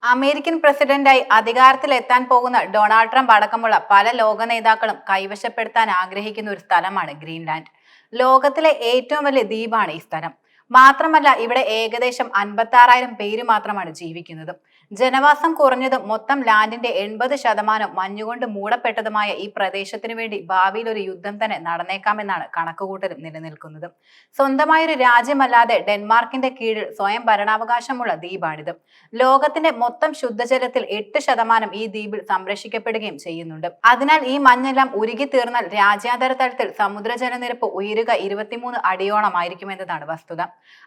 American പ്രസിഡന്റായി അധികാരത്തിലെത്താൻ പോകുന്ന Donald Trump അടക്കമുള്ള പല ലോക നേതാക്കളും കൈവശപ്പെടുത്താൻ ആഗ്രഹിക്കുന്ന ഒരു സ്ഥലമാണ് ഗ്രീൻലാൻഡ്. ലോകത്തിലെ ഏറ്റവും വലിയ ദ്വീപാണ് ഈ സ്ഥലം. മാത്രമല്ല ഇവിടെ ഏകദേശം 56,000 പേര് മാത്രമാണ് ജീവിക്കുന്നത്. ജനവാസം കുറഞ്ഞതും മൊത്തം ലാൻഡിന്റെ 80% മഞ്ഞുകൊണ്ട് മൂടപ്പെട്ടതുമായ ഈ പ്രദേശത്തിനു വേണ്ടി ഭാവിയിൽ ഒരു യുദ്ധം തന്നെ നടന്നേക്കാമെന്നാണ് കണക്കുകൂട്ടലും നിലനിൽക്കുന്നത്. സ്വന്തമായൊരു രാജ്യമല്ലാതെ ഡെൻമാർക്കിന്റെ കീഴിൽ സ്വയം ഭരണാവകാശമുള്ള ദ്വീപാണിത്. ലോകത്തിന്റെ മൊത്തം ശുദ്ധജലത്തിൽ 8% ഈ ദ്വീപിൽ സംരക്ഷിക്കപ്പെടുകയും ചെയ്യുന്നുണ്ട്. അതിനാൽ ഈ മഞ്ഞെല്ലാം ഉരുകി തീർന്നാൽ രാജ്യാന്തര തലത്തിൽ സമുദ്രജലനിരപ്പ് ഉയരുക 23 അടിയോളമായിരിക്കും എന്നതാണ് വസ്തുത.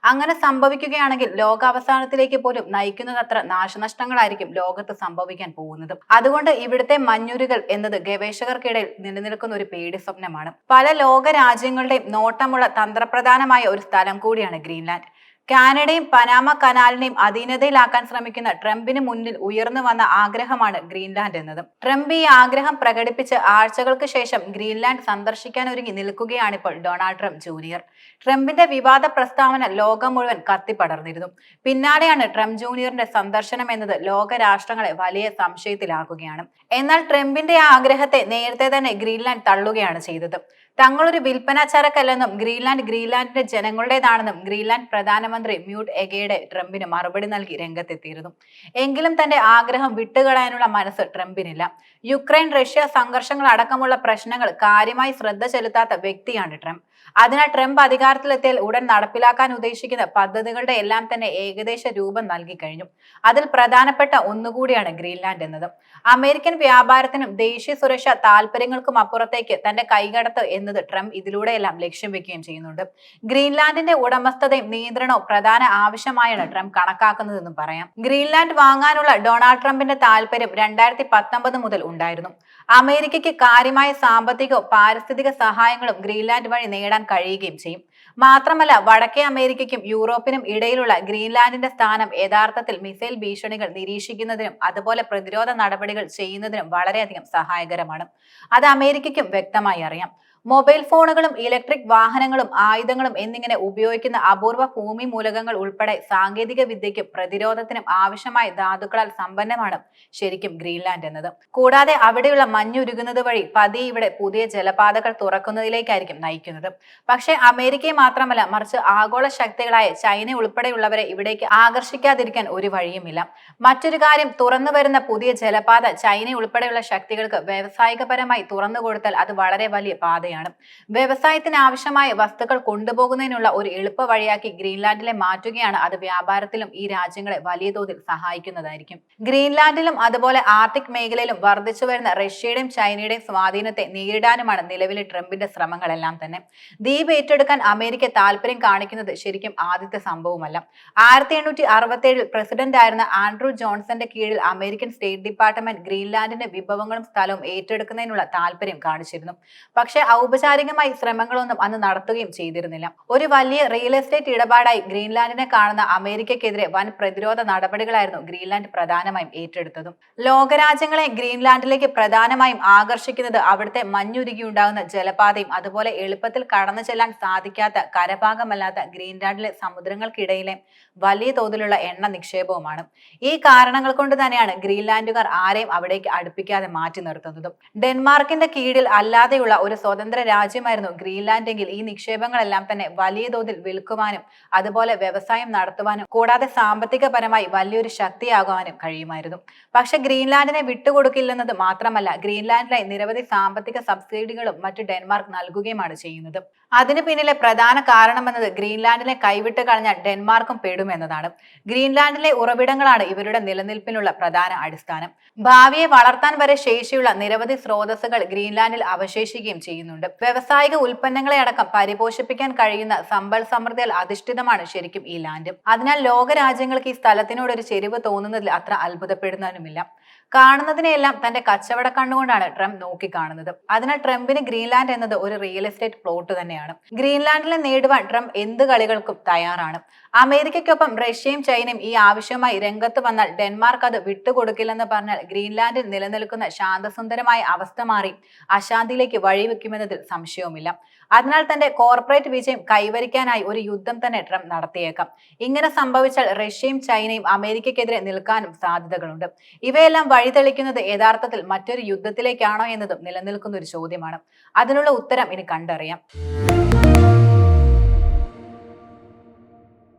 അങ്ങനെ സംഭവിക്കുകയാണെങ്കിൽ ലോകാവസാനത്തിലേക്ക് പോലും നയിക്കുന്നതത്ര നാശനഷ്ടങ്ങളായിരിക്കും ലോകത്ത് സംഭവിക്കാൻ പോകുന്നത്. അതുകൊണ്ട് ഇവിടുത്തെ മഞ്ഞുരുകൽ എന്നത് ഗവേഷകർക്കിടയിൽ നിലനിൽക്കുന്ന ഒരു പേടി സ്വപ്നമാണ്. പല ലോക രാജ്യങ്ങളുടെയും നോട്ടമുള്ള തന്ത്രപ്രധാനമായ ഒരു സ്ഥലം കൂടിയാണ് ഗ്രീൻലാൻഡ്. കാനഡയും പനാമ കനാലിനെയും അധീനതയിലാക്കാൻ ശ്രമിക്കുന്ന ട്രംപിന് മുന്നിൽ ഉയർന്നു വന്ന ആഗ്രഹമാണ് ഗ്രീൻലാൻഡ് എന്നത്. ട്രംപ് ഈ ആഗ്രഹം പ്രകടിപ്പിച്ച് ആഴ്ചകൾക്ക് ശേഷം ഗ്രീൻലാൻഡ് സന്ദർശിക്കാൻ ഒരുങ്ങി നിൽക്കുകയാണിപ്പോൾ ഡൊണാൾഡ് ട്രംപ് ജൂനിയർ. ട്രംപിന്റെ വിവാദ പ്രസ്താവന ലോകം മുഴുവൻ കത്തിപ്പടർന്നിരുന്നു. പിന്നാലെയാണ് ട്രംപ് ജൂനിയറിന്റെ സന്ദർശനം എന്നത് ലോക രാഷ്ട്രങ്ങളെ വലിയ സംശയത്തിലാക്കുകയാണ്. എന്നാൽ ട്രംപിന്റെ ആ ആഗ്രഹത്തെ നേരത്തെ തന്നെ ഗ്രീൻലാൻഡ് തള്ളുകയാണ് ചെയ്തത്. തങ്ങളൊരു വിൽപ്പന ചരക്കല്ലെന്നും ഗ്രീൻലാൻഡിന്റെ ജനങ്ങളുടേതാണെന്നും ഗ്രീൻലാൻഡ് പ്രധാനമന്ത്രി മ്യൂട്ട് എഗയുടെ ട്രംപിന് മറുപടി നൽകി രംഗത്തെത്തിയിരുന്നു. എങ്കിലും തന്റെ ആഗ്രഹം വിട്ടുകളയാനുള്ള മനസ്സ് ട്രംപിനില്ല. യുക്രൈൻ റഷ്യ സംഘർഷങ്ങൾ അടക്കമുള്ള പ്രശ്നങ്ങൾ കാര്യമായി ശ്രദ്ധ ചെലുത്താത്ത വ്യക്തിയാണ് ട്രംപ്. അതിനാൽ ട്രംപ് അധികാരത്തിലെത്തിയാൽ ഉടൻ നടപ്പിലാക്കാൻ ഉദ്ദേശിക്കുന്ന പദ്ധതികളുടെ എല്ലാം തന്നെ ഏകദേശ രൂപം നൽകി കഴിഞ്ഞു. അതിൽ പ്രധാനപ്പെട്ട ഒന്നുകൂടിയാണ് ഗ്രീൻലാൻഡ് എന്നത്. അമേരിക്കൻ വ്യാപാരത്തിനും ദേശീയ സുരക്ഷാ താല്പര്യങ്ങൾക്കും അപ്പുറത്തേക്ക് തന്റെ കൈകടത്ത് എന്നത് ട്രംപ് ഇതിലൂടെയെല്ലാം ലക്ഷ്യം വെക്കുകയും ചെയ്യുന്നുണ്ട്. ഗ്രീൻലാൻഡിന്റെ ഉടമസ്ഥതയും നിയന്ത്രണവും പ്രധാന ആവശ്യമായാണ് ട്രംപ് കണക്കാക്കുന്നതെന്നും പറയാം. ഗ്രീൻലാൻഡ് വാങ്ങാനുള്ള ഡൊണാൾഡ് ട്രംപിന്റെ താല്പര്യം 2019 മുതൽ ഉണ്ടായിരുന്നു. അമേരിക്കയ്ക്ക് കാര്യമായ സാമ്പത്തികവും പാരിസ്ഥിതിക സഹായങ്ങളും ഗ്രീൻലാൻഡ് വഴി നേടാൻ കഴിയുകയും ചെയ്യും. മാത്രമല്ല വടക്കേ അമേരിക്കയ്ക്കും യൂറോപ്പിനും ഇടയിലുള്ള ഗ്രീൻലാൻഡിന്റെ സ്ഥാനം യഥാർത്ഥത്തിൽ മിസൈൽ ഭീഷണികൾ നിരീക്ഷിക്കുന്നതിനും അതുപോലെ പ്രതിരോധ നടപടികൾ ചെയ്യുന്നതിനും വളരെയധികം സഹായകരമാണ്. അത് അമേരിക്കയ്ക്കും വ്യക്തമായി അറിയാം. മൊബൈൽ ഫോണുകളും ഇലക്ട്രിക് വാഹനങ്ങളും ആയുധങ്ങളും എന്നിങ്ങനെ ഉപയോഗിക്കുന്ന അപൂർവ ഭൂമി മൂലകങ്ങൾ ഉൾപ്പെടെ സാങ്കേതിക വിദ്യയ്ക്കും പ്രതിരോധത്തിനും ആവശ്യമായ ധാതുക്കളാൽ സമ്പന്നമാണ് ശരിക്കും ഗ്രീൻലാൻഡ് എന്നത്. കൂടാതെ അവിടെയുള്ള മഞ്ഞുരുകുന്നത് വഴി പതിയെ ഇവിടെ പുതിയ ജലപാതകൾ തുറക്കുന്നതിലേക്കായിരിക്കും നയിക്കുന്നത്. പക്ഷേ അമേരിക്കയെ മാത്രമല്ല മറിച്ച് ആഗോള ശക്തികളായ ചൈന ഉൾപ്പെടെയുള്ളവരെ ഇവിടേക്ക് ആകർഷിക്കാതിരിക്കാൻ ഒരു വഴിയുമില്ല. മറ്റൊരു കാര്യം, തുറന്നു വരുന്ന പുതിയ ജലപാത ചൈന ഉൾപ്പെടെയുള്ള ശക്തികൾക്ക് വ്യവസായികപരമായി തുറന്നു കൊടുത്താൽ അത് വളരെ വലിയ പാതയാണ്. വ്യവസായത്തിന് ആവശ്യമായ വസ്തുക്കൾ കൊണ്ടുപോകുന്നതിനുള്ള ഒരു എളുപ്പ വഴിയാക്കി ഗ്രീൻലാൻഡിലെ മാറ്റുകയാണ് അത് വ്യാപാരത്തിലും ഈ രാജ്യങ്ങളെ വലിയ തോതിൽ സഹായിക്കുന്നതായിരിക്കും. ഗ്രീൻലാൻഡിലും അതുപോലെ ആർട്ടിക് മേഖലയിലും വർദ്ധിച്ചു വരുന്ന റഷ്യയുടെയും ചൈനയുടെയും സ്വാധീനത്തെ നേരിടാനുമാണ് നിലവിലെ ട്രംപിന്റെ ശ്രമങ്ങളെല്ലാം തന്നെ. ദ്വീപ് ഏറ്റെടുക്കാൻ അമേരിക്ക താല്പര്യം കാണിക്കുന്നത് ശരിക്കും ആദ്യത്തെ സംഭവമല്ല. 1867 പ്രസിഡന്റ് ആയിരുന്ന ആൻഡ്രൂ ജോൺസന്റെ കീഴിൽ അമേരിക്കൻ സ്റ്റേറ്റ് ഡിപ്പാർട്ട്മെന്റ് ഗ്രീൻലാൻഡിന്റെ വിഭവങ്ങളും സ്ഥലവും ഏറ്റെടുക്കുന്നതിനുള്ള താല്പര്യം കാണിച്ചിരുന്നു. പക്ഷേ ഔപചാരികമായി ശ്രമങ്ങളൊന്നും അന്ന് നടത്തുകയും ചെയ്തിരുന്നില്ല. ഒരു വലിയ റിയൽ എസ്റ്റേറ്റ് ഇടപാടായി ഗ്രീൻലാൻഡിനെ കാണുന്ന അമേരിക്കക്കെതിരെ വൻ പ്രതിരോധ നടപടികളായിരുന്നു ഗ്രീൻലാൻഡ് പ്രധാനമായും ഏറ്റെടുത്തതും. ലോകരാജ്യങ്ങളെ ഗ്രീൻലാൻഡിലേക്ക് പ്രധാനമായും ആകർഷിക്കുന്നത് അവിടുത്തെ മഞ്ഞുരുകിയുണ്ടാകുന്ന ജലപാതയും അതുപോലെ എളുപ്പത്തിൽ കടന്നു ചെല്ലാൻ സാധിക്കാത്ത കരഭാഗമല്ലാത്ത ഗ്രീൻലാൻഡിലെ സമുദ്രങ്ങൾക്കിടയിലെ വലിയ തോതിലുള്ള എണ്ണ നിക്ഷേപവുമാണ്. ഈ കാരണങ്ങൾ കൊണ്ട് തന്നെയാണ് ഗ്രീൻലാൻഡുകാർ ആരെയും അവിടേക്ക് അടുപ്പിക്കാതെ മാറ്റി നിർത്തുന്നതും. ഡെൻമാർക്കിന്റെ കീഴിൽ അല്ലാതെയുള്ള ഒരു സ്വതന്ത്ര രാജ്യമായിരുന്നു ഗ്രീൻലാൻഡ് എങ്കിൽ ഈ നിക്ഷേപങ്ങളെല്ലാം തന്നെ വലിയ തോതിൽ വിൽക്കുവാനും അതുപോലെ വ്യവസായം നടത്തുവാനും കൂടാതെ സാമ്പത്തികപരമായി വലിയൊരു ശക്തിയാകുവാനും കഴിയുമായിരുന്നു. പക്ഷെ ഗ്രീൻലാൻഡിനെ വിട്ടുകൊടുക്കില്ലെന്നത് മാത്രമല്ല, ഗ്രീൻലാൻഡിനായി നിരവധി സാമ്പത്തിക സബ്സിഡികളും മറ്റു ഡെൻമാർക്ക് നൽകുകയുമാണ് ചെയ്യുന്നത്. അതിന് പിന്നിലെ പ്രധാന കാരണമെന്നത് ഗ്രീൻലാൻഡിനെ കൈവിട്ട് കളഞ്ഞാൽ ഡെൻമാർക്കും പെടുമെന്നതാണ്. ഗ്രീൻലാൻഡിലെ ഉറവിടങ്ങളാണ് ഇവരുടെ നിലനിൽപ്പിനുള്ള പ്രധാന അടിസ്ഥാനം. ഭാവിയെ വളർത്താൻ വരെ ശേഷിയുള്ള നിരവധി സ്രോതസ്സുകൾ ഗ്രീൻലാൻഡിൽ അവശേഷിക്കുകയും ചെയ്യുന്നുണ്ട്. വ്യാവസായിക ഉൽപ്പന്നങ്ങളെ അടക്കം പരിപോഷിപ്പിക്കാൻ കഴിയുന്ന സമ്പൽ സമൃദ്ധിയിൽ അധിഷ്ഠിതമാണ് ശരിക്കും ഈ ലാൻഡ്. അതിനാൽ ലോക രാജ്യങ്ങൾക്ക് ഈ സ്ഥലത്തിനോട് ഒരു ചെരിവ് തോന്നുന്നതിൽ അത്ര അത്ഭുതപ്പെടുന്നതിനുമില്ല. കാണുന്നതിനെല്ലാം തന്റെ കച്ചവട കണ്ണുകൊണ്ടാണ് ട്രംപ് നോക്കിക്കാണുന്നത്. അതിനാൽ ട്രംപിന് ഗ്രീൻലാൻഡ് എന്നത് ഒരു റിയൽ എസ്റ്റേറ്റ് പ്ലോട്ട് തന്നെയാണ്. ഗ്രീൻലാൻഡിനെ നേടുവാൻ ട്രംപ് എന്ത് കളികൾക്കും തയ്യാറാണ്. അമേരിക്കയ്ക്കൊപ്പം റഷ്യയും ചൈനയും ഈ ആവശ്യമായി രംഗത്ത് വന്നാൽ ഡെൻമാർക്ക് അത് വിട്ടുകൊടുക്കില്ലെന്ന് പറഞ്ഞാൽ ഗ്രീൻലാൻഡിൽ നിലനിൽക്കുന്ന ശാന്തസുന്ദരമായ അവസ്ഥ മാറി അശാന്തിയിലേക്ക് വഴിവെക്കുമെന്നത് എന്നതിൽ സംശയവുമില്ല. അതിനാൽ തന്റെ കോർപ്പറേറ്റ് വിജയം കൈവരിക്കാനായി ഒരു യുദ്ധം തന്നെ ട്രംപ് നടത്തിയേക്കാം. ഇങ്ങനെ സംഭവിച്ചാൽ റഷ്യയും ചൈനയും അമേരിക്കയ്ക്കെതിരെ നിൽക്കാനും സാധ്യതകളുണ്ട്. ഇവയെല്ലാം വഴിതെളിക്കുന്നത് യഥാർത്ഥത്തിൽ മറ്റൊരു യുദ്ധത്തിലേക്കാണോ എന്നതും നിലനിൽക്കുന്ന ഒരു ചോദ്യമാണ്. അതിനുള്ള ഉത്തരം ഇനി കണ്ടറിയാം.